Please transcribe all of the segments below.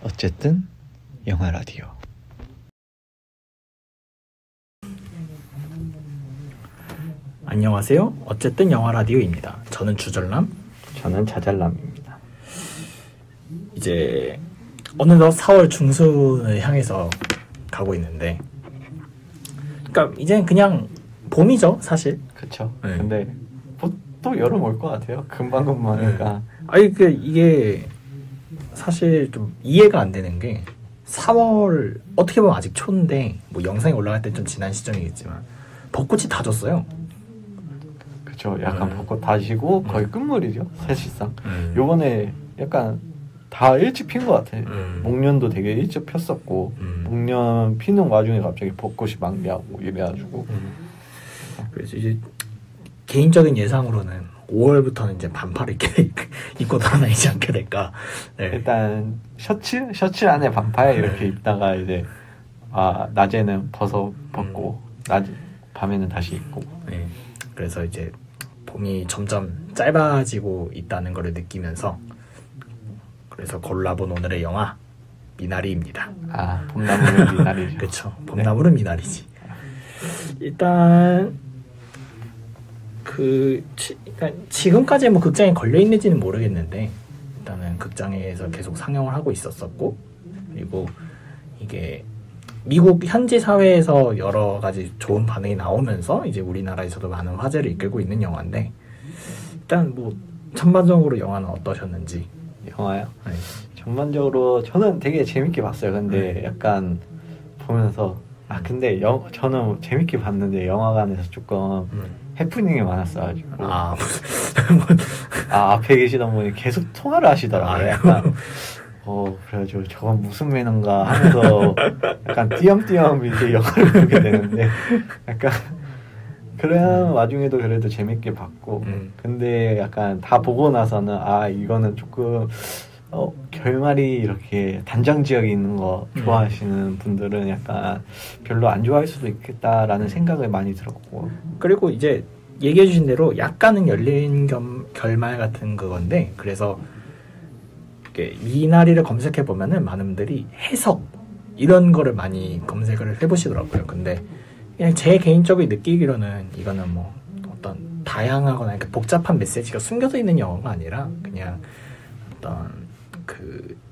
어쨌든 영화 라디오. 안녕하세요. 어쨌든 영화 라디오입니다. 저는 주절남, 저는 자잘남입니다. 이제 어느덧 4월 중순을 향해서 가고 있는데, 그러니까 이제는 그냥 봄이죠, 사실. 그쵸. 네. 근데 또 여름 올 것 같아요. 금방금방 하니까. 아니 이게 사실 좀 이해가 안 되는 게 4월 어떻게 보면 아직 초인데, 뭐 영상이 올라갈 때 좀 지난 시점이겠지만 벚꽃이 다 졌어요. 그쵸. 약간 벚꽃 다지고 거의 끝물이죠, 사실상. 요번에 약간 다 일찍 핀 것 같아. 목련도 되게 일찍 폈었고, 목련 피는 와중에 갑자기 벚꽃이 만개하고 이래가지고. 그래서 이제 개인적인 예상으로는 5월부터는 이제 반팔 이렇게 입고 다니지 않게 될까. 네. 일단 셔츠 안에 반팔 이렇게 입다가 이제 낮에는 벗고 밤에는 다시 입고. 네. 그래서 이제 봄이 점점 짧아지고 있다는 걸 느끼면서, 그래서 골라본 오늘의 영화 미나리입니다. 봄나무는 미나리죠. 그렇죠. 봄나무는 미나리지. 일단 지금까지 뭐 극장에 걸려 있는지는 모르겠는데, 일단은 극장에서 계속 상영을 하고 있었었고, 그리고 이게 미국 현지 사회에서 여러 가지 좋은 반응이 나오면서 이제 우리나라에서도 많은 화제를 이끌고 있는 영화인데, 일단 뭐 전반적으로 영화는 어떠셨는지. 영화요? 네. 전반적으로 저는 되게 재밌게 봤어요. 근데 약간 보면서 근데 저는 재밌게 봤는데 영화관에서 조금 해프닝이 많았어가지고 앞에 계시던 분이 계속 통화를 하시더라고요. 약간 그래가지고 저건 무슨 매너인가 하면서 약간 띄엄띄엄 이제 영화를 보게 되는데, 약간 그런 와중에도 그래도 재밌게 봤고, 근데 약간 다 보고 나서는 이거는 조금 결말이 이렇게 단정지역이 있는 거 좋아하시는 분들은 약간 별로 안 좋아할 수도 있겠다라는 생각을 많이 들었고, 그리고 이제 얘기해 주신 대로 약간은 열린 결말 같은 그건데, 그래서 미나리를 검색해 보면은 많은 분들이 해석 이런 거를 많이 검색을 해보시더라고요. 근데 그냥 제 개인적으로 느끼기로는 이거는 뭐 어떤 다양하거나 이렇게 복잡한 메시지가 숨겨져 있는 영화가 아니라, 그냥 어떤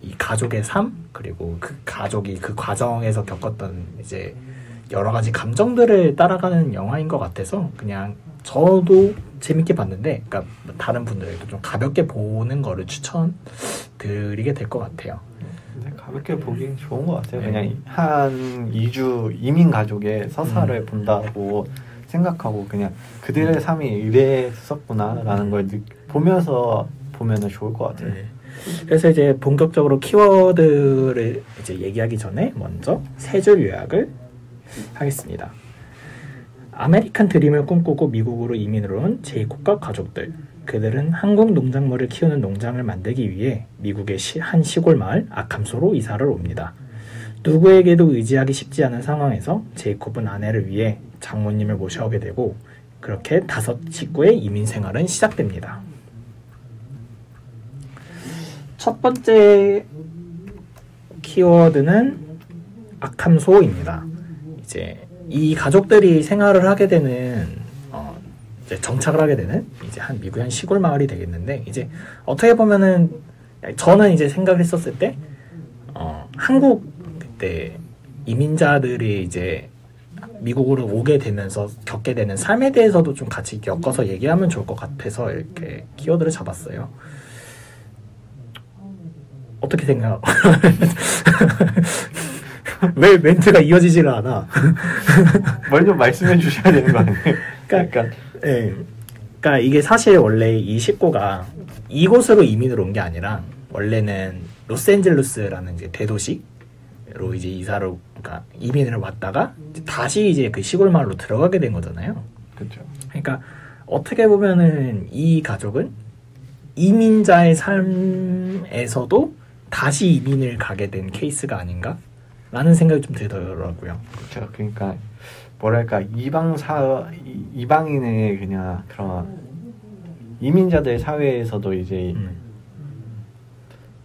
이 가족의 삶, 그리고 그 가족이 그 과정에서 겪었던 이제 여러 가지 감정들을 따라가는 영화인 것 같아서, 그냥 저도 재밌게 봤는데, 그러니까 다른 분들에도 좀 가볍게 보는 거를 추천드리게 될 것 같아요. 근데 가볍게 보기 좋은 것 같아요. 그냥 한 2주 이민 가족의 서사를 본다고 생각하고 그냥 그들의 삶이 이랬었구나라는 걸 보면서 보면은 좋을 것 같아요. 그래서 이제 본격적으로 키워드를 이제 얘기하기 전에 먼저 세 줄 요약을 하겠습니다. 아메리칸 드림을 꿈꾸고 미국으로 이민을 온 제이콥과 가족들. 그들은 한국 농작물을 키우는 농장을 만들기 위해 미국의 한 시골 마을 아캄소로 이사를 옵니다. 누구에게도 의지하기 쉽지 않은 상황에서 제이콥은 아내를 위해 장모님을 모셔오게 되고, 그렇게 5 식구의 이민 생활은 시작됩니다. 첫 번째 키워드는 아캄소입니다. 이제 이 가족들이 생활을 하게 되는 이제 정착을 하게 되는 이제 미국의 한 시골 마을이 되겠는데, 이제 어떻게 보면은 저는 이제 생각을 했었을 때 한국 그때 이민자들이 이제 미국으로 오게 되면서 겪게 되는 삶에 대해서도 좀 같이 엮어서 얘기하면 좋을 것 같아서 이렇게 키워드를 잡았어요. 어떻게 생각? 왜 멘트가 이어지지를 않아? 뭘 좀 말씀해 주셔야 되는 거 아니에요? 그러니까 이게 사실 원래 이 식구가 이곳으로 이민을 온 게 아니라, 원래는 로스앤젤레스라는 이제 대도시로 이제 그러니까 이민을 왔다가 다시 이제 그 시골 마을로 들어가게 된 거잖아요. 그렇죠. 그러니까 어떻게 보면은 이 가족은 이민자의 삶에서도 다시 이민을 가게 된 케이스가 아닌가? 라는 생각이 좀 들더라고요. 그렇죠. 그러니까 뭐랄까 이방인의 그냥 그런 이민자들 사회에서도 이제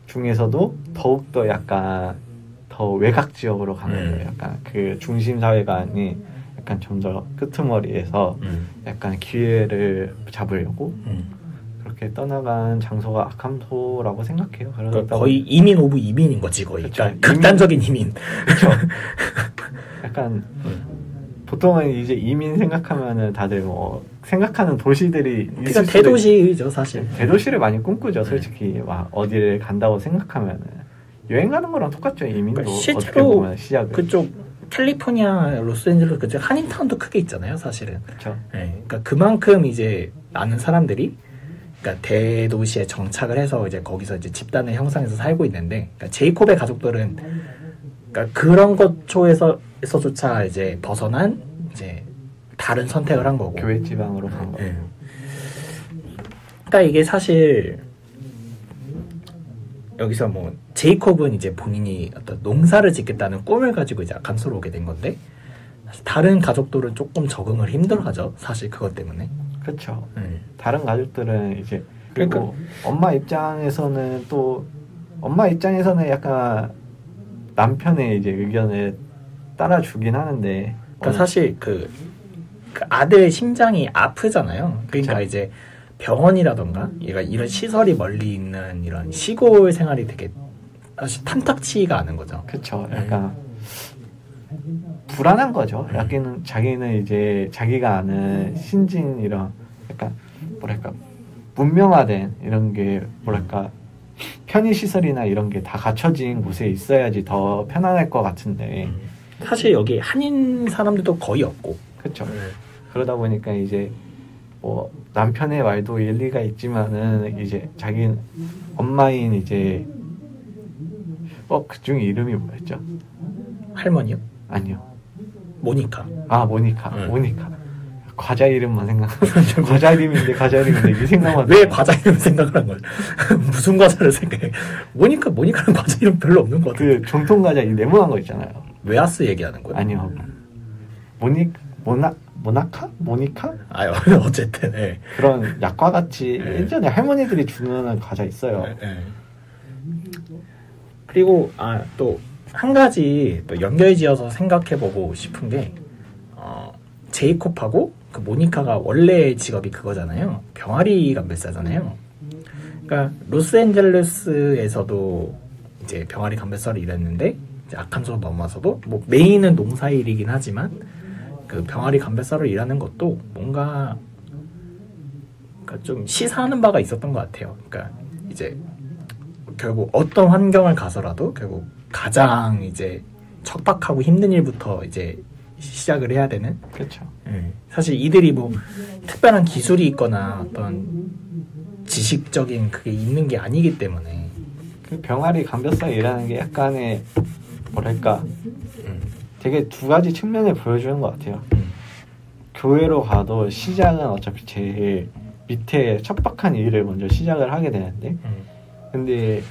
중에서도 더욱더 약간 더 외곽 지역으로 가는 거예요. 약간 그 중심 사회가 아닌 약간 좀 더 끄트머리에서 약간 기회를 잡으려고 그렇게 떠나간 장소가 아캄소라고 생각해요. 그러니까 거의 이민 오브 이민인 거지 거의. 그쵸. 그러니까 극단적인 이민. 그렇죠. 약간 보통은 이제 이민 생각하면은 다들 뭐 생각하는 도시들이 그러니까 대도시죠 사실. 대도시를 많이 꿈꾸죠. 솔직히 막 어디를 간다고 생각하면은 여행 가는 거랑 똑같죠. 이민도 그러니까 어떻게 실제로 보면 시작은. 그쪽 캘리포니아, 로스앤젤레스 그쪽 한인타운도 크게 있잖아요, 사실은. 그렇죠. 네, 그러니까 그만큼 이제 많은 사람들이 그러니까 대도시에 정착을 해서 이제 거기서 이제 집단을 형성해서 살고 있는데, 그러니까 제이콥의 가족들은 그러니까 그런 것조차 이제 벗어난 이제 다른 선택을 한 거고. 교회 지방으로 간 거. 네. 그러니까 이게 사실 여기서 뭐 제이콥은 이제 본인이 어떤 농사를 짓겠다는 꿈을 가지고 이제 아캄소로 오게 된 건데 사실 다른 가족들은 조금 적응을 힘들어하죠. 사실 그것 때문에. 그렇죠. 다른 가족들은 이제 그리고 엄마 입장에서는 약간 남편의 이제 의견을 따라주긴 하는데. 그러니까 사실 그 아들의 심장이 아프잖아요. 그러니까 그쵸? 이제 병원이라던가 얘가 이런 시설이 멀리 있는 이런 시골 생활이 되게 사실 탐탁치가 않은 거죠. 그렇죠. 약간 불안한 거죠. 자기는 이제 자기가 아는 신진 이런 약간 뭐랄까 문명화된 이런 게 뭐랄까 편의 시설이나 이런 게 다 갖춰진 곳에 있어야지 더 편안할 것 같은데 사실 여기 한인 사람들도 거의 없고 그렇죠. 그러다 보니까 이제 뭐 남편의 말도 일리가 있지만은 이제 자기 엄마인 이제 그 중에 이름이 뭐였죠? 할머니요? 아니요. 모니카. 아 모니카. 모니카. 과자 이름만 생각하면 과자 이름인데 이 생각만 왜 과자 이름 생각을 한 거야? 무슨 과자를 생각해? 모니카는 과자 이름 별로 없는 거 같아. 그 종통 과자 이 네모난 거 있잖아요. 웨하스 얘기하는 거야? 아니요. 모니카? 아유 어쨌든 네. 그런 약과 같이 예전에 할머니들이 주는 과자 있어요. 그리고 또 한 가지 또 연결지어서 생각해보고 싶은 게 제이콥하고 그 모니카가 원래 직업이 그거잖아요. 병아리 감별사잖아요. 그러니까 로스앤젤레스에서도 이제 병아리 감별사를 일했는데 이제 아캄소로 넘어와서도 뭐 메인은 농사일이긴 하지만 그 병아리 감별사로 일하는 것도 뭔가 그러니까 좀 시사하는 바가 있었던 것 같아요. 그러니까 이제 결국 어떤 환경을 가서라도 결국 가장 이제 척박하고 힘든 일부터 이제 시작을 해야 되는. 그렇죠. 사실 이들이 뭐 특별한 기술이 있거나 어떤 지식적인 그게 있는 게 아니기 때문에 그 병아리 감별사 일하는 게 약간의 뭐랄까 되게 두 가지 측면을 보여주는 것 같아요. 교회로 가도 시작은 어차피 제일 밑에 척박한 일을 먼저 시작을 하게 되는데 근데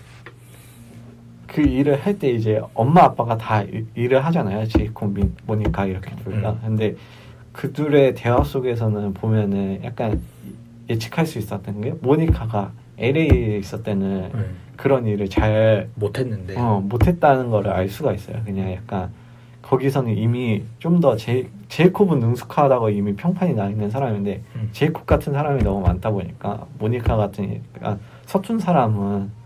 그 일을 할 때 이제 엄마 아빠가 다 일을 하잖아요. 제이콥, 모니카 이렇게 둘 다. 근데 그들의 대화 속에서는 보면은 약간 예측할 수 있었던 게 모니카가 LA에 있을 때는 그런 일을 잘 못했는데 못했다는 거를 알 수가 있어요. 그냥 약간 거기서는 이미 좀 더 제이콥은 능숙하다고 이미 평판이 나 있는 사람인데 제이콥 같은 사람이 너무 많다 보니까 모니카 같은 서툰 사람은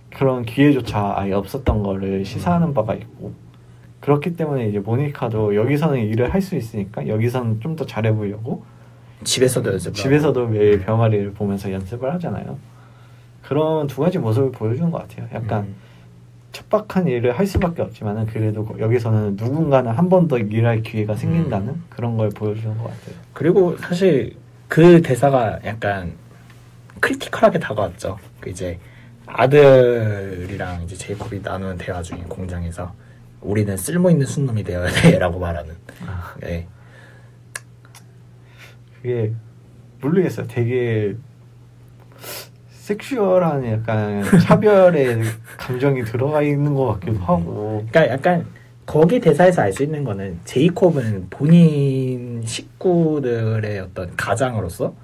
그런 기회조차 아예 없었던 거를 시사하는 바가 있고 그렇기 때문에 이제 모니카도 여기서는 일을 할 수 있으니까 여기서는 좀 더 잘해 보려고 집에서도 매일 병아리를 보면서 연습을 하잖아요. 그런 두 가지 모습을 보여주는 것 같아요. 약간 척박한 일을 할 수밖에 없지만은 그래도 여기서는 누군가는 한 번 더 일할 기회가 생긴다는 그런 걸 보여주는 것 같아요. 그리고 사실 그 대사가 약간 크리티컬하게 다가왔죠. 그 이제 아들이랑 이제 제이콥이 나누는 대화 중에 공장에서 우리는 쓸모있는 순놈이 되어야 돼라고 말하는. 네. 그게 모르겠어요. 되게 섹슈얼한 약간 차별의 감정이 들어가 있는 것 같기도 하고. 그러니까 약간 거기 대사에서 알 수 있는 거는 제이콥은 본인 식구들의 어떤 가장으로서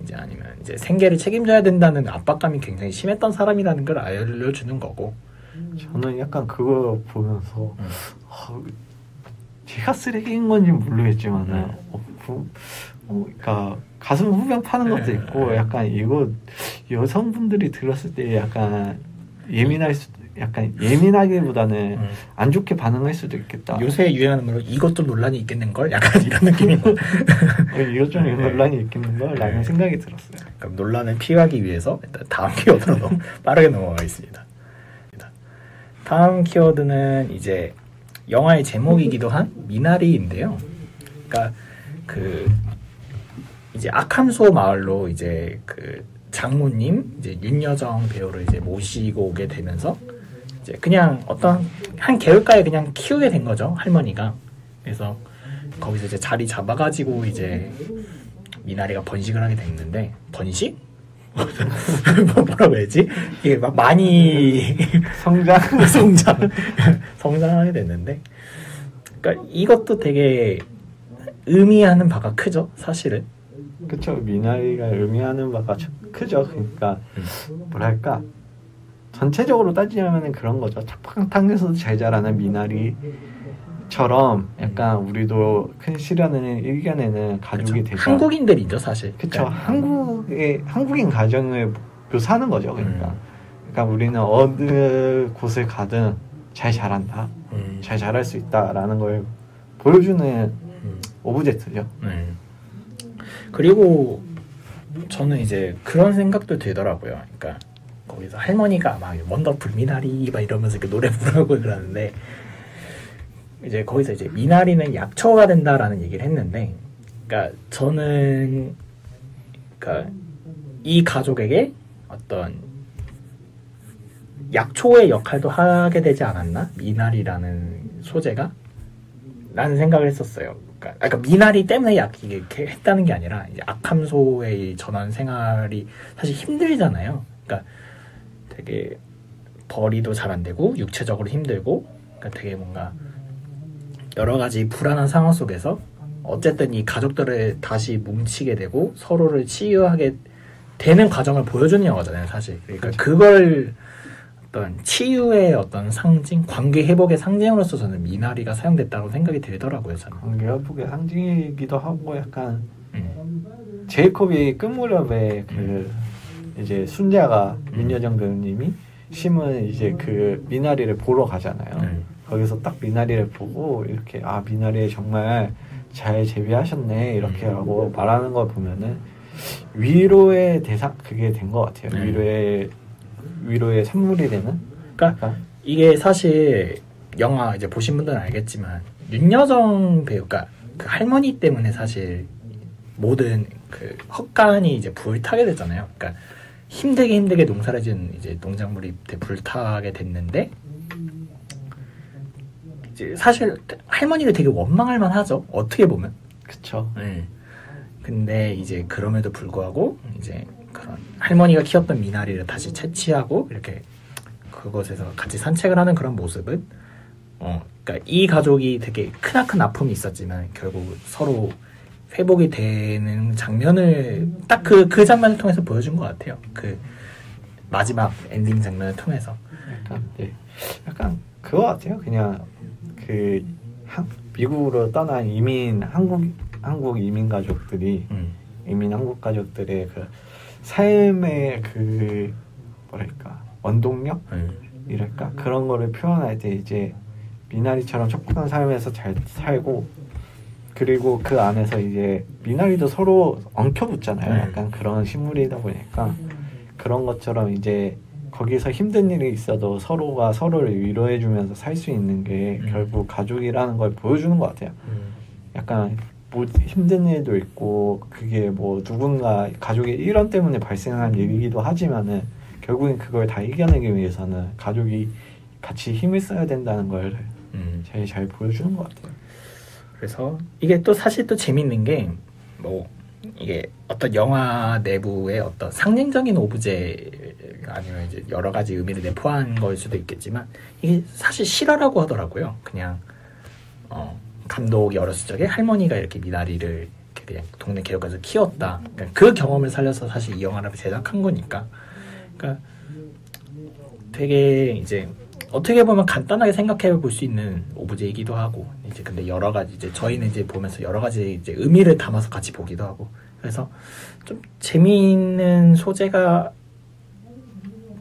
이제 아니면 이제 생계를 책임져야 된다는 압박감이 굉장히 심했던 사람이라는 걸 알려주는 거고. 저는 약간 그거 보면서 제가 쓰레기인 건지 모르겠지만은 그러니까 가슴 후벼 파는 것도 있고 약간 이거 여성분들이 들었을 때 약간 약간 예민하기보다는 안 좋게 반응할 수도 있겠다. 요새 유행하는 말로 이것 좀 논란이 있겠는걸? 약간 이런 느낌인 거. 이것 좀 논란이 있겠는걸? 라는 생각이 들었어요. 그럼 논란을 피하기 위해서 일단 다음 키워드로 빠르게 넘어가겠습니다. 다음 키워드는 이제 영화의 제목이기도 한 미나리인데요. 그러니까 그 이제 아캄소 마을로 이제 그 장모님 이제 윤여정 배우를 이제 모시고 오게 되면서 이제 그냥 어떤 한 개울가에 그냥 키우게 된 거죠, 할머니가. 그래서 거기서 이제 자리 잡아가지고 이제 미나리가 번식을 하게 됐는데, 번식? 뭐라고 해야지? 이게 막 많이 성장하게 됐는데, 그러니까 이것도 되게 의미하는 바가 크죠, 사실은. 그쵸. 미나리가 의미하는 바가 크죠. 그러니까 뭐랄까, 전체적으로 따지자면 그런 거죠. 탁탕에서도 잘 자라는 미나리처럼 약간 우리도 큰 시련을 이겨내는 가족이 되죠. 한국인들이죠, 사실. 그쵸. 한국인 가정을 묘사하는 거죠. 그러니까 우리는 어느 곳을 가든 잘 자란다, 잘 자랄 수 있다라는 걸 보여주는 오브젝트죠. 그리고 저는 이제 그런 생각도 들더라고요. 그러니까 거기서 할머니가 막 원더풀 미나리 막 이러면서 이렇게 노래 부르고 그러는데, 이제 거기서 이제 미나리는 약초가 된다라는 얘기를 했는데, 그러니까 저는 그러니까 이 가족에게 어떤 약초의 역할도 하게 되지 않았나? 미나리라는 소재가? 라는 생각을 했었어요. 그러니까 미나리 때문에 이렇게 했다는 게 아니라 이제 아캄소의 전원 생활이 사실 힘들잖아요. 그러니까 되게 벌이도 잘 안 되고 육체적으로 힘들고, 그러니까 되게 뭔가 여러 가지 불안한 상황 속에서 어쨌든 이 가족들을 다시 뭉치게 되고 서로를 치유하게 되는 과정을 보여주는 영화잖아요, 사실. 그러니까 그걸 어떤 치유의 어떤 상징, 관계 회복의 상징으로서 저는 미나리가 사용됐다고 생각이 들더라고요, 저는. 관계 회복의 상징이기도 하고, 약간 제이콥이 끝 무렵에 그 이제 순자가 윤여정 배우님이 심은 이제 그 미나리를 보러 가잖아요. 거기서 딱 미나리를 보고 이렇게 미나리 정말 잘 재배하셨네 이렇게 하고 말하는 걸 보면은 위로의 대상, 그게 된 것 같아요. 위로의 선물이 되는. 그러니까 이게 사실 영화 이제 보신 분들은 알겠지만 윤여정 배우가 그 할머니 때문에 사실 모든 그 헛간이 이제 불타게 됐잖아요. 그러니까 힘들게 농사를 지은 이제 농작물이 불타게 됐는데, 이제 사실 할머니를 되게 원망할 만하죠, 어떻게 보면. 그쵸. 근데 이제 그럼에도 불구하고 이제 그런 할머니가 키웠던 미나리를 다시 채취하고 이렇게 그곳에서 같이 산책을 하는 그런 모습은 그러니까 이 가족이 되게 크나큰 아픔이 있었지만 결국 서로 회복이 되는 장면을 딱 그 장면을 통해서 보여준 것 같아요. 그 마지막 엔딩 장면을 통해서. 약간 그거 같아요. 그냥 그 미국으로 떠난 한국 이민 가족들이 이민 한국 가족들의 그 삶의 그 뭐랄까 원동력 이랄까 그런 거를 표현할 때 이제 미나리처럼 척박한 삶에서 잘 살고, 그리고 그 안에서 이제 미나리도 서로 엉켜붙잖아요. 약간 그런 식물이다 보니까 그런 것처럼 이제 거기서 힘든 일이 있어도 서로가 서로를 위로해주면서 살 수 있는 게 결국 가족이라는 걸 보여주는 것 같아요. 약간 뭐 힘든 일도 있고 그게 뭐 누군가 가족의 일원 때문에 발생한 일이기도 하지만은 결국엔 그걸 다 이겨내기 위해서는 가족이 같이 힘을 써야 된다는 걸 제일 잘 보여주는 것 같아요. 그래서 이게 또 사실 또 재밌는 게 뭐 이게 어떤 영화 내부의 어떤 상징적인 오브제 아니면 이제 여러 가지 의미를 내포한 걸 수도 있겠지만, 이게 사실 실화라고 하더라고요. 그냥 감독이 어렸을 적에 할머니가 이렇게 미나리를 이렇게 그냥 동네 개혁가에서 키웠다. 그러니까 그 경험을 살려서 사실 이 영화를 제작한 거니까. 그러니까 되게 이제 어떻게 보면 간단하게 생각해 볼 수 있는 오브제이기도 하고 이제 근데 여러 가지 이제 저희는 이제 보면서 여러 가지 이제 의미를 담아서 같이 보기도 하고 그래서 좀 재미있는 소재가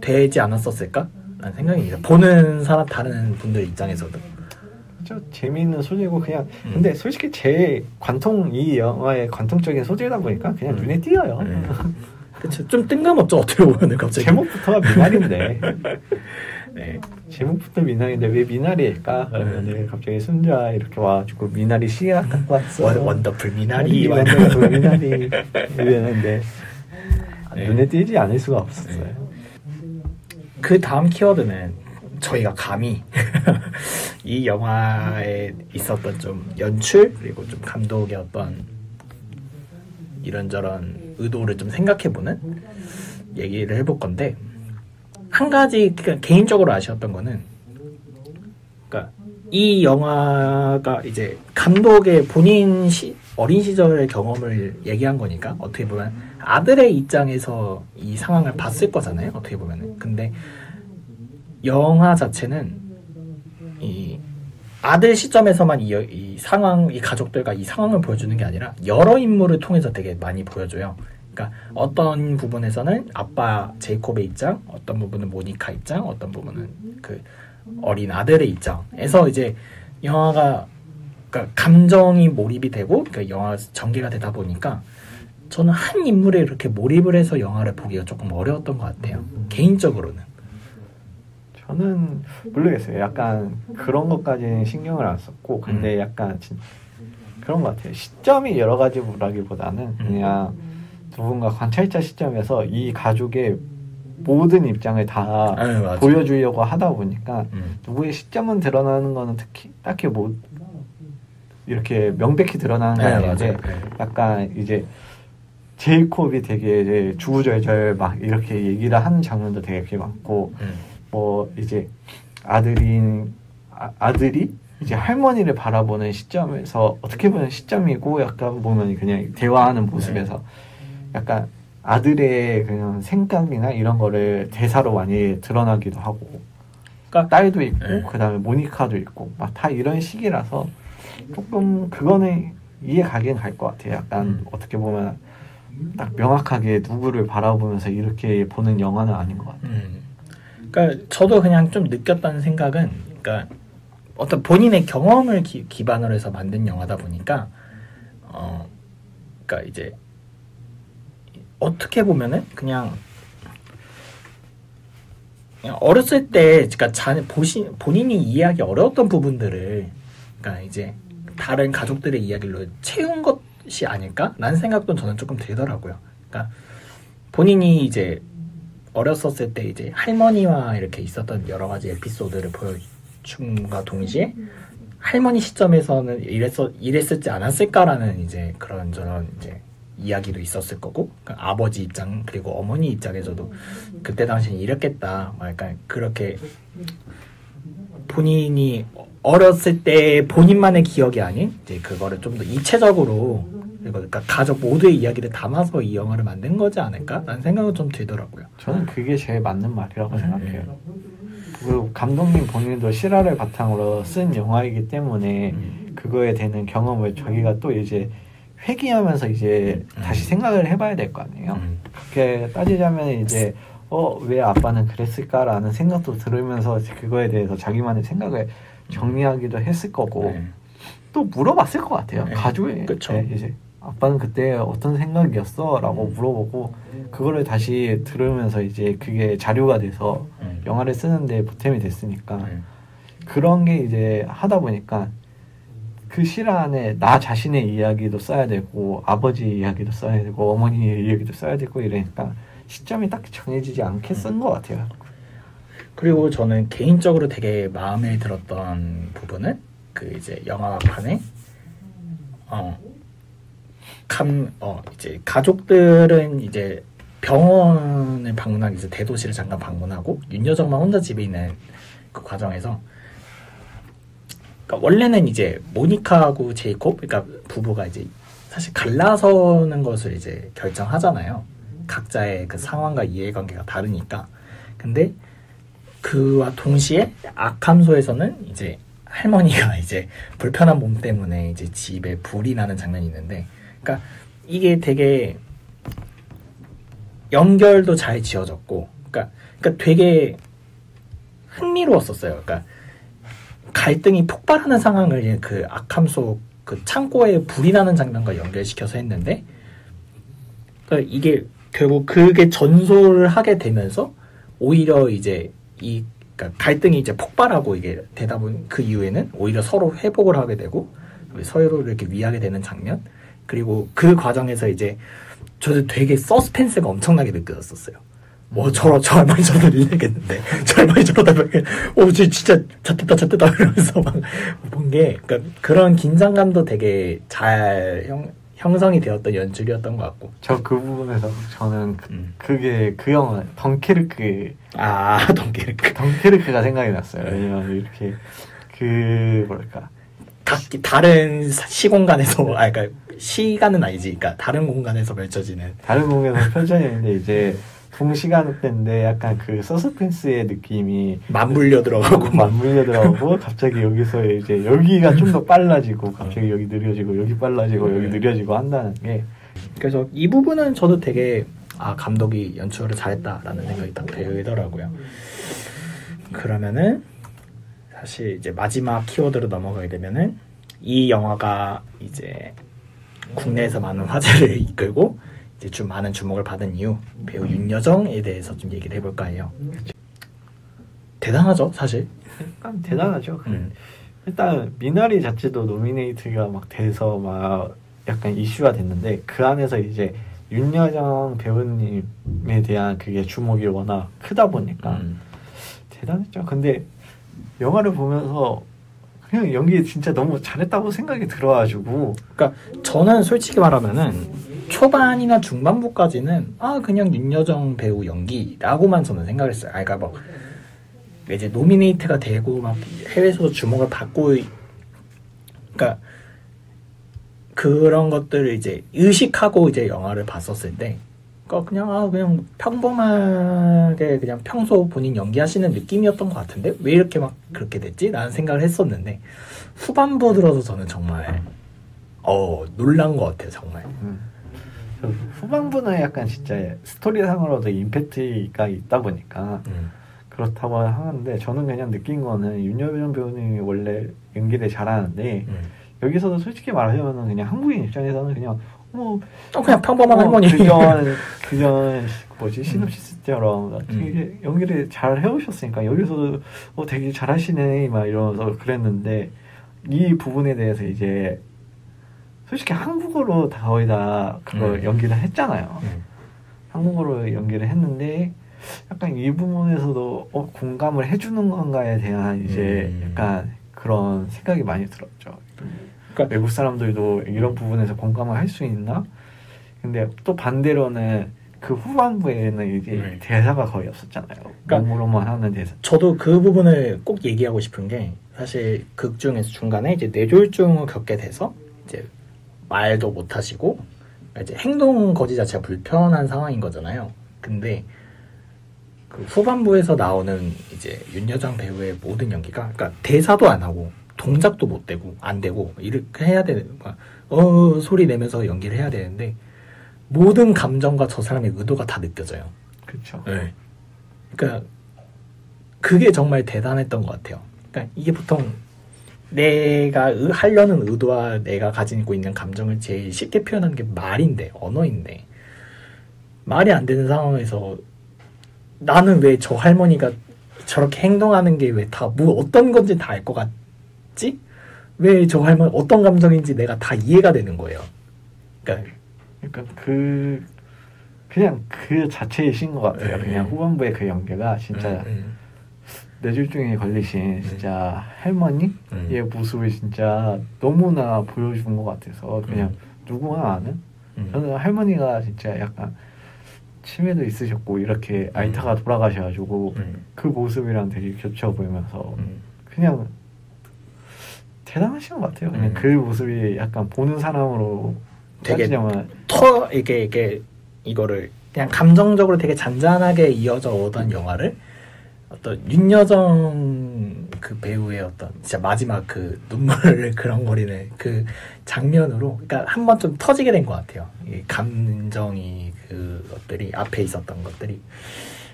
되지 않았었을까? 라는 생각입니다. 보는 사람 다른 분들 입장에서도 재미있는 소재고 그냥 근데 솔직히 제 이 영화의 관통적인 소재다 보니까 그냥 눈에 띄어요. 그렇죠. 좀 뜬금없죠. 어떻게 보면 갑자기 제목부터가 미나리인데 네. 제목부터 미나리인데 왜 미나리일까? 그러면 갑자기 순자 이렇게 와가지고 미나리 씨앗 갖고 왔어. 원더풀 미나리 원더풀 미나리 이랬는데 눈에 띄지 않을 수가 없었어요. 그 다음 키워드는 저희가 감히 이 영화에 있었던 좀 연출 그리고 좀 감독의 어떤 이런저런 의도를 좀 생각해보는 얘기를 해볼 건데 한 가지 개인적으로 아쉬웠던 거는 그러니까 이 영화가 이제 감독의 본인 어린 시절의 경험을 얘기한 거니까 어떻게 보면 아들의 입장에서 이 상황을 봤을 거잖아요. 어떻게 보면은 근데 영화 자체는 이 아들 시점에서만 이 상황, 이 가족들과 이 상황을 보여주는 게 아니라 여러 인물을 통해서 되게 많이 보여줘요. 그러니까 어떤 부분에서는 아빠 제이콥의 입장, 어떤 부분은 모니카 입장, 어떤 부분은 그 어린 아들의 입장에서 이제 영화가 그러니까 감정이 몰입이 되고 그러니까 영화 전개가 되다 보니까 저는 한 인물에 이렇게 몰입을 해서 영화를 보기가 조금 어려웠던 것 같아요. 개인적으로는. 저는 모르겠어요. 약간 그런 것까지는 신경을 안 썼고 근데 약간 그런 것 같아요. 시점이 여러 가지라기보다는 그냥 누군가 관찰자 시점에서 이 가족의 모든 입장을 다 보여주려고 하다 보니까 누구의 시점은 드러나는 거는 딱히 뭐 이렇게 명백히 드러나는 게 아닌데 약간 이제 제이콥이 되게 이제 주구절절 막 이렇게 얘기를 하는 장면도 되게 많고 뭐 이제 아들이 이제 할머니를 바라보는 시점에서 어떻게 보면 시점이고 약간 보면 그냥 대화하는 모습에서 약간 아들의 그냥 생각이나 이런 거를 대사로 많이 드러나기도 하고 그러니까 딸도 있고 그다음에 모니카도 있고 막 다 이런 식이라서 조금 그거는 이해 가긴 갈 것 같아요. 약간 어떻게 보면 딱 명확하게 누구를 바라보면서 이렇게 보는 영화는 아닌 것 같아요. 그러니까 저도 그냥 좀 느꼈다는 생각은 그러니까 어떤 본인의 경험을 기반으로 해서 만든 영화다 보니까 그러니까 이제 어떻게 보면은 그냥 어렸을 때 그러니까 본인이 이해하기 어려웠던 부분들을 그러니까 이제 다른 가족들의 이야기로 채운 것이 아닐까라는 생각도 저는 조금 들더라고요. 그러니까 본인이 이제 어렸었을 때 이제 할머니와 이렇게 있었던 여러 가지 에피소드를 보여줌과 동시에 할머니 시점에서는 이랬을지 않았을까라는 이제 그런 저런 이제 이야기도 있었을 거고 그러니까 아버지 입장 그리고 어머니 입장에서도 그때 당시엔 이랬겠다 약간 그렇게 본인이 어렸을 때 본인만의 기억이 아닌 이제 그거를 좀 더 입체적으로 그러니까 가족 모두의 이야기를 담아서 이 영화를 만든 거지 않을까라는 생각은 좀 들더라고요. 저는 그게 제일 맞는 말이라고 생각해요. 그리고 감독님 본인도 실화를 바탕으로 쓴 영화이기 때문에 그거에 대한 경험을 저희가 또 이제 회귀하면서 이제 다시 생각을 해봐야 될 거 아니에요. 그렇게 따지자면 이제 왜 아빠는 그랬을까라는 생각도 들으면서 그거에 대해서 자기만의 생각을 정리하기도 했을 거고 또 물어봤을 것 같아요. 가족에 이제 아빠는 그때 어떤 생각이었어? 라고 물어보고 그거를 다시 들으면서 이제 그게 자료가 돼서 영화를 쓰는데 보탬이 됐으니까 그런 게 이제 하다 보니까 그 실화 안에 나 자신의 이야기도 써야 되고 아버지 이야기도 써야 되고 어머니의 이야기도 써야 되고 이러니까 시점이 딱히 정해지지 않게 쓴 것 같아요. 그리고 저는 개인적으로 되게 마음에 들었던 부분은 그 이제 영화판에 이제 가족들은 이제 병원을 방문하기 위해서 대도시를 잠깐 방문하고 윤여정만 혼자 집에 있는 그 과정에서 그러니까 원래는 이제 모니카하고 제이콥 그러니까 부부가 이제 사실 갈라서는 것을 이제 결정하잖아요. 각자의 그 상황과 이해관계가 다르니까. 근데 그와 동시에 악함소에서는 이제 할머니가 이제 불편한 몸 때문에 이제 집에 불이 나는 장면이 있는데, 그러니까 이게 되게 연결도 잘 지어졌고, 그러니까 되게 흥미로웠었어요. 그러니까 갈등이 폭발하는 상황을 그 악함소 그 창고에 불이 나는 장면과 연결시켜서 했는데, 그러니까 이게 결국 그게 전소를 하게 되면서 오히려 이제 그러니까 갈등이 이제 폭발하고 이게 되다 보니 그 이후에는 오히려 서로 회복을 하게 되고 서로를 이렇게 위하게 되는 장면. 그리고 그 과정에서 이제 저도 되게 서스펜스가 엄청나게 느껴졌었어요. 저 할머니 저러다 밀리겠는데, 저 할머니 저러다 진짜 잣됐다 이러면서 막 본 게, 그러니까 그런 긴장감도 되게 잘 형성이 되었던 연출이었던 것 같고. 저 그 부분에서 저는 그게 그 영화 덩케르크. 덩케르크가 생각이 났어요. 왜냐면 이렇게 뭐랄까 다른 시공간에서 그러니까 시간은 아니지, 그러니까 다른 공간에서 펼쳐지는. 다른 공간에서 펼쳐지는데 이제 동시간대인데 약간 그 서스펜스의 느낌이 맞물려 들어가고 갑자기 여기서 이제 여기가 좀 더 빨라지고 갑자기 여기 느려지고 여기 빨라지고 여기 느려지고 한다는 게, 그래서 이 부분은 저도 되게 감독이 연출을 잘했다라는 생각이 딱 들더라고요. 그러면은 사실 이제 마지막 키워드로 넘어가게 되면은 이 영화가 이제 국내에서 많은 화제를 이끌고 이제 좀 많은 주목을 받은 이유, 배우 윤여정에 대해서 좀 얘기를 해볼까 해요. 대단하죠, 사실. 약간 대단하죠. 일단 미나리 자체도 노미네이트가 막 돼서 막 약간 이슈가 됐는데, 그 안에서 이제 윤여정 배우님에 대한 그게 주목이 워낙 크다 보니까 대단했죠. 근데 영화를 보면서 그냥 연기 진짜 너무 잘했다고 생각이 들어가지고, 그러니까 저는 솔직히 말하면은 초반이나 중반부까지는 그냥 윤여정 배우 연기라고만 저는 생각을 했어요. 그러니까 뭐 이제 노미네이트가 되고 막 해외에서도 주목을 받고, 그러니까 그런 것들을 이제 의식하고 이제 영화를 봤었을 때, 그러니까 그냥 평범하게 그냥 평소 본인 연기하시는 느낌이었던 것 같은데 왜 이렇게 막 그렇게 됐지? 라는 생각을 했었는데, 후반부 들어서 저는 정말 놀란 것 같아요, 정말. 후반부는 약간 진짜 스토리상으로도 임팩트가 있다 보니까 그렇다고 하는데, 저는 그냥 느낀 거는 윤여정 배우님이 원래 연기를 잘하는데 여기서도 솔직히 말하자면 그냥 한국인 입장에서는 그냥 그냥 평범한 할머니 그전 시놉시스처럼 되게 연기를 잘 해오셨으니까 여기서도 되게 잘하시네 막 이러면서 그랬는데, 이 부분에 대해서 이제 솔직히 한국어로 거의 다 그걸 연기를 했잖아요. 한국어로 연기를 했는데 약간 이 부분에서도 공감을 해주는 건가에 대한 이제 약간 그런 생각이 많이 들었죠. 그러니까 외국 사람들도 이런 부분에서 공감을 할 수 있나? 근데 또 반대로는 그 후반부에는 이제 대사가 거의 없었잖아요. 그러니까 몸으로만 하는 대사. 저도 그 부분을 꼭 얘기하고 싶은 게, 사실 극 중에서 중간에 이제 뇌졸중을 겪게 돼서 이제 말도 못 하시고 이제 행동 거지 자체가 불편한 상황인 거잖아요. 근데 그 후반부에서 나오는 이제 윤여정 배우의 모든 연기가, 그러니까 대사도 안 하고 동작도 못 되고 안 되고 이렇게 해야 되는 거야. 소리 내면서 연기를 해야 되는데 모든 감정과 저 사람의 의도가 다 느껴져요. 그렇죠. 네. 그러니까 그게 정말 대단했던 것 같아요. 그러니까 이게 보통 내가 하려는 의도와 내가 가지고 있는 감정을 제일 쉽게 표현하는 게 말인데, 언어인데, 말이 안 되는 상황에서 나는 왜 저 할머니가 저렇게 행동하는 게 왜 다 어떤 건지 다 알 것 같지? 왜 저 할머니 어떤 감정인지 내가 다 이해가 되는 거예요. 그러니까 그냥 그 자체이신 것 같아요. 그냥 후반부의 그 연기가 진짜 뇌졸중에 걸리신 진짜 할머니의 모습을 진짜 너무나 보여준 것 같아서 그냥 누구나 아는, 저는 할머니가 진짜 약간 치매도 있으셨고 이렇게 알타가 돌아가셔가지고 그 모습이랑 되게 겹쳐 보이면서 그냥 대단하신 것 같아요. 그냥 그 모습이 약간 보는 사람으로 되게 따지자면 이게 이거를 그냥 감정적으로 되게 잔잔하게 이어져 오던 영화를 어떤 윤여정 그 배우의 어떤 진짜 마지막 그 눈물을 그렁거리는 그 장면으로 그러니까 한 번 좀 터지게 된 것 같아요. 이 감정이 그 것들이 앞에 있었던 것들이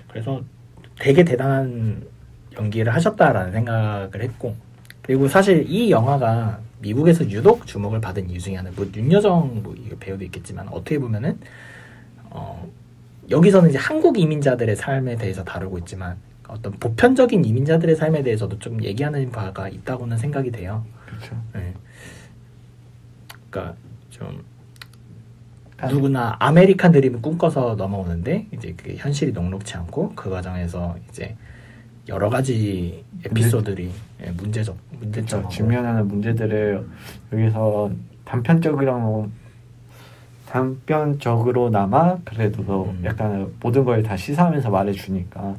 그래서 되게 대단한 연기를 하셨다라는 생각을 했고 그리고 사실 이 영화가 미국에서 유독 주목을 받은 이유 중에 하나는 뭐 윤여정 뭐 배우도 있겠지만 어떻게 보면은 여기서는 이제 한국 이민자들의 삶에 대해서 다루고 있지만 어떤 보편적인 이민자들의 삶에 대해서도 좀 얘기하는 바가 있다고는 생각이 돼요. 그렇죠. 네. 그러니까 좀 누구나 아메리칸 드림을 꿈꿔서 넘어오는데 이제 그게 현실이 녹록지 않고 그 과정에서 이제 여러 가지 에피소드들이 문제점 직면하는 문제들을 여기서 단편적으로나마 그래도 약간 모든 걸 다 시사하면서 말해주니까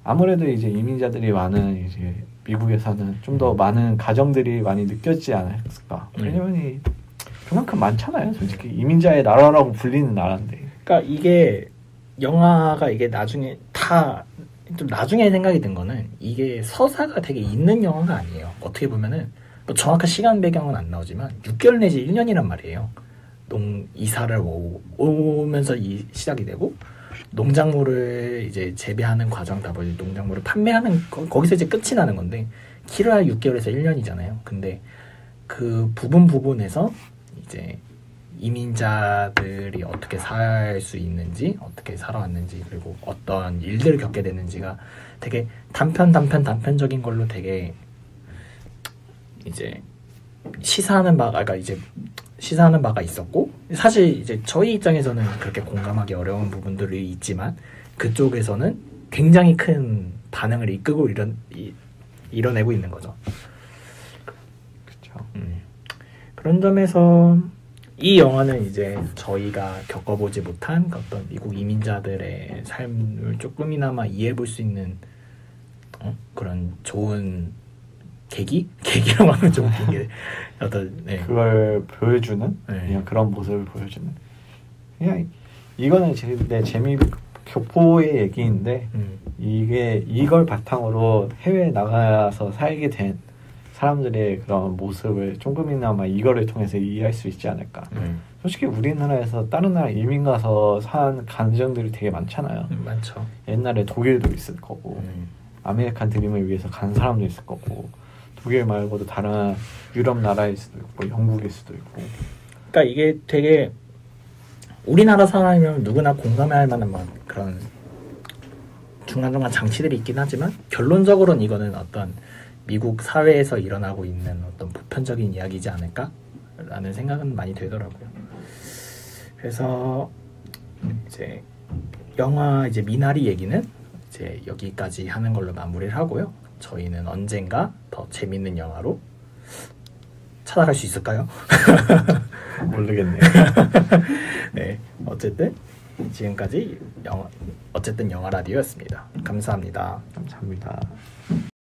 아무래도 이제 이민자들이 많은 이제 미국에서는 좀 더 많은 가정들이 많이 느껴지지 않았을까? 왜냐면 그만큼 많잖아요. 솔직히 이민자의 나라라고 불리는 나라인데. 그러니까 이게 영화가 이게 나중에 다 좀 나중에 생각이 든 거는 이게 서사가 되게 있는 영화가 아니에요. 어떻게 보면은 뭐 정확한 시간 배경은 안 나오지만 6개월 내지 1년이란 말이에요. 이사를 오면서 시작이 되고 농작물을 이제 재배하는 과정 다 보지 농작물을 판매하는 거기서 이제 끝이 나는 건데 길어야 6개월에서 1년이잖아요. 근데 그 부분에서 이제 이민자들이 어떻게 살 수 있는지 어떻게 살아왔는지 그리고 어떤 일들을 겪게 되는지가 되게 단편적인 걸로 되게 이제 시사하는 바가 있었고 사실 이제 저희 입장에서는 그렇게 공감하기 어려운 부분들이 있지만 그쪽에서는 굉장히 큰 반응을 이끌고 이뤄내고 있는 거죠. 그렇죠. 그런 점에서 이 영화는 이제 저희가 겪어보지 못한 어떤 미국 이민자들의 삶을 조금이나마 이해해볼 수 있는 그런 좋은 계기라고 하면 좀 웃긴 게 어떤 그걸 보여주는 그냥 그런 모습을 보여주는 그냥 이거는 내 재미 교포의 얘기인데 이걸 바탕으로 해외에 나가서 살게 된 사람들의 그런 모습을 조금이나마 이거를 통해서 이해할 수 있지 않을까. 솔직히 우리나라에서 다른 나라 이민 가서 산 가정들이 되게 많잖아요. 많죠. 옛날에 독일도 있을 거고 아메리칸 드림을 위해서 간 사람도 있을 거고 독일 말고도 다른 유럽 나라일 수도 있고 영국일 수도 있고. 그러니까 이게 되게 우리나라 사람이면 누구나 공감할 만한 그런 중간중간 장치들이 있긴 하지만 결론적으로는 이거는 어떤 미국 사회에서 일어나고 있는 어떤 보편적인 이야기이지 않을까라는 생각은 많이 들더라고요. 그래서 이제 영화 이제 미나리 얘기는 이제 여기까지 하는 걸로 마무리를 하고요. 저희는 언젠가 더 재밌는 영화로 찾아갈 수 있을까요? 모르겠네요. 네, 어쨌든 지금까지 영화 라디오였습니다. 감사합니다. 감사합니다.